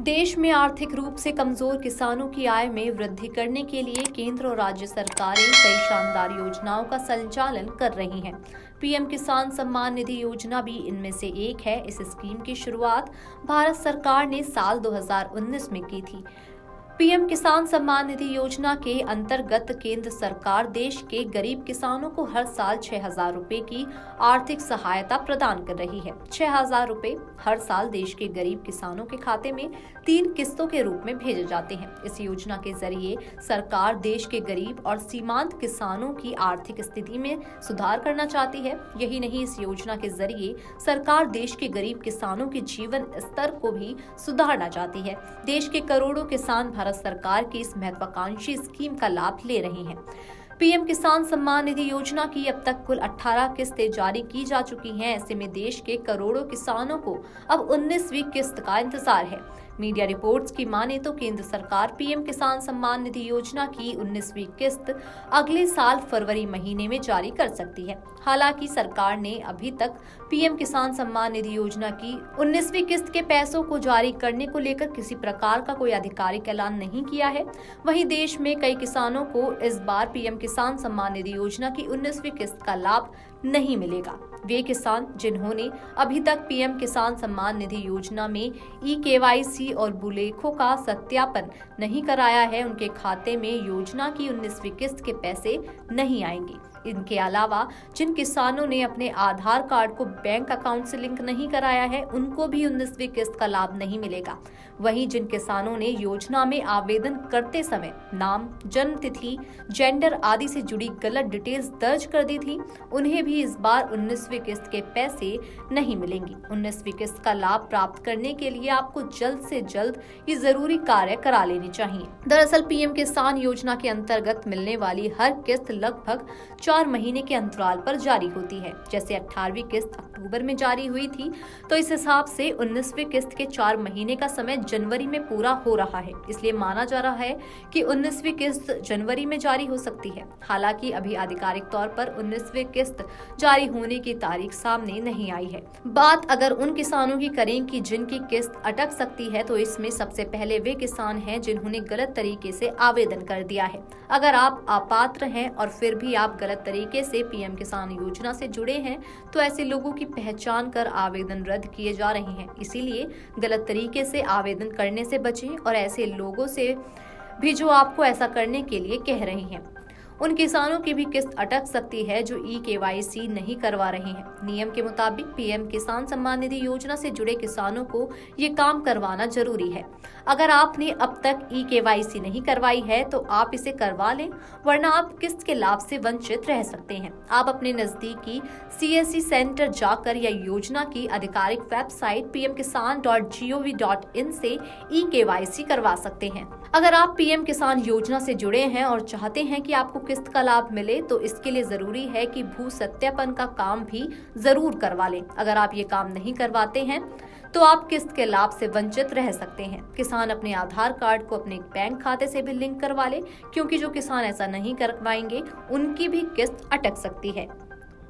देश में आर्थिक रूप से कमजोर किसानों की आय में वृद्धि करने के लिए केंद्र और राज्य सरकारें कई शानदार योजनाओं का संचालन कर रही हैं। पीएम किसान सम्मान निधि योजना भी इनमें से एक है। इस स्कीम की शुरुआत भारत सरकार ने साल 2019 में की थी। पीएम किसान सम्मान निधि योजना के अंतर्गत केंद्र सरकार देश के गरीब किसानों को हर साल 6,000 रुपए की आर्थिक सहायता प्रदान कर रही है। 6,000 रुपए हर साल देश के गरीब किसानों के खाते में 3 किस्तों के रूप में भेजे जाते हैं। इस योजना के जरिए सरकार देश के गरीब और सीमांत किसानों की आर्थिक स्थिति में सुधार करना चाहती है। यही नहीं, इस योजना के जरिए सरकार देश के गरीब किसानों के जीवन स्तर को भी सुधारना चाहती है। देश के करोड़ों किसान भारत सरकार की इस महत्वाकांक्षी स्कीम का लाभ ले रहे हैं। पीएम किसान सम्मान निधि योजना की अब तक कुल 18 किस्तें जारी की जा चुकी हैं। ऐसे में देश के करोड़ों किसानों को अब 19वीं किस्त का इंतजार है। मीडिया रिपोर्ट्स की माने तो केंद्र सरकार पीएम किसान सम्मान निधि योजना की 19वीं किस्त अगले साल फरवरी महीने में जारी कर सकती है। हालांकि सरकार ने अभी तक पीएम किसान सम्मान निधि योजना की 19वीं किस्त के पैसों को जारी करने को लेकर किसी प्रकार का कोई आधिकारिक ऐलान नहीं किया है। वहीं देश में कई किसानों को इस बार पीएम किसान सम्मान निधि योजना की 19वीं किस्त का लाभ नहीं मिलेगा। वे किसान जिन्होंने अभी तक पीएम किसान सम्मान निधि योजना में ई-केवाईसी और भूलेखों का सत्यापन नहीं कराया है, उनके खाते में योजना की 19वीं किस्त के पैसे नहीं आएंगे। इनके अलावा जिन किसानों ने अपने आधार कार्ड को बैंक अकाउंट से लिंक नहीं कराया है, उनको भी 19वीं किस्त का लाभ नहीं मिलेगा। वहीं जिन किसानों ने योजना में आवेदन करते समय नाम, जन्म तिथि, जेंडर आदि से जुड़ी गलत डिटेल्स दर्ज कर दी थी, उन्हें भी इस बार 19वीं किस्त के पैसे नहीं मिलेंगी। 19वीं किस्त का लाभ प्राप्त करने के लिए आपको जल्द से जल्द ये जरूरी कार्य करा लेने चाहिए। दरअसल पीएम किसान योजना के अंतर्गत मिलने वाली हर किस्त लगभग 4 महीने के अंतराल पर जारी होती है। जैसे 18वीं किस्त अक्टूबर में जारी हुई थी, तो इस हिसाब से 19वीं किस्त के 4 महीने का समय जनवरी में पूरा हो रहा है। इसलिए माना जा रहा है कि 19वीं किस्त जनवरी में जारी हो सकती है। हालांकि अभी आधिकारिक तौर पर 19वीं किस्त जारी होने की तारीख सामने नहीं आई है। बात अगर उन किसानों की करें कि जिनकी किस्त अटक सकती है, तो इसमें सबसे पहले वे किसान हैं जिन्होंने गलत तरीके से आवेदन कर दिया है। अगर आप अपात्र हैं और फिर भी आप गलत तरीके से पीएम किसान योजना से जुड़े हैं, तो ऐसे लोगों की पहचान कर आवेदन रद्द किए जा रहे हैं। इसीलिए गलत तरीके से आवेदन करने से बचें और ऐसे लोगों से भी जो आपको ऐसा करने के लिए कह रहे हैं। उन किसानों की भी किस्त अटक सकती है जो ई-केवाईसी नहीं करवा रहे हैं। नियम के मुताबिक पीएम किसान सम्मान निधि योजना से जुड़े किसानों को ये काम करवाना जरूरी है। अगर आपने अब तक ई-केवाईसी नहीं करवाई है तो आप इसे करवा लें, वरना आप किस्त के लाभ से वंचित रह सकते हैं। आप अपने नजदीकी सीएससी सेंटर जाकर या योजना की आधिकारिक वेबसाइट pmkisan.gov.in से ई-केवाईसी करवा सकते हैं। अगर आप पीएम किसान योजना से जुड़े हैं और चाहते हैं कि आपको किस्त का लाभ मिले, तो इसके लिए जरूरी है कि भू सत्यापन का काम भी जरूर करवा लें। अगर आप ये काम नहीं करवाते हैं तो आप किस्त के लाभ से वंचित रह सकते हैं। किसान अपने आधार कार्ड को अपने बैंक खाते से भी लिंक करवा ले, क्योंकि जो किसान ऐसा नहीं करवाएंगे उनकी भी किस्त अटक सकती है।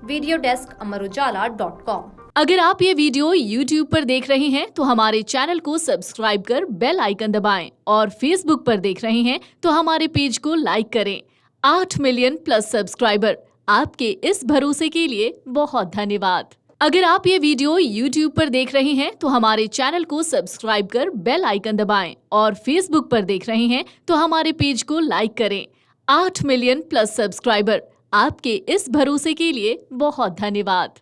Video desk amarujala.com। अगर आप ये वीडियो YouTube पर देख रहे हैं तो हमारे चैनल को सब्सक्राइब कर बेल आइकन दबाएं, और Facebook पर देख रहे हैं तो हमारे पेज को लाइक करें। 8 मिलियन प्लस सब्सक्राइबर, आपके इस भरोसे के लिए बहुत धन्यवाद। अगर आप ये वीडियो YouTube पर देख रहे हैं तो हमारे चैनल को सब्सक्राइब कर बेल आइकन दबाएं, और Facebook पर देख रहे हैं तो हमारे पेज को लाइक करें। 8 मिलियन प्लस सब्सक्राइबर, आपके इस भरोसे के लिए बहुत धन्यवाद।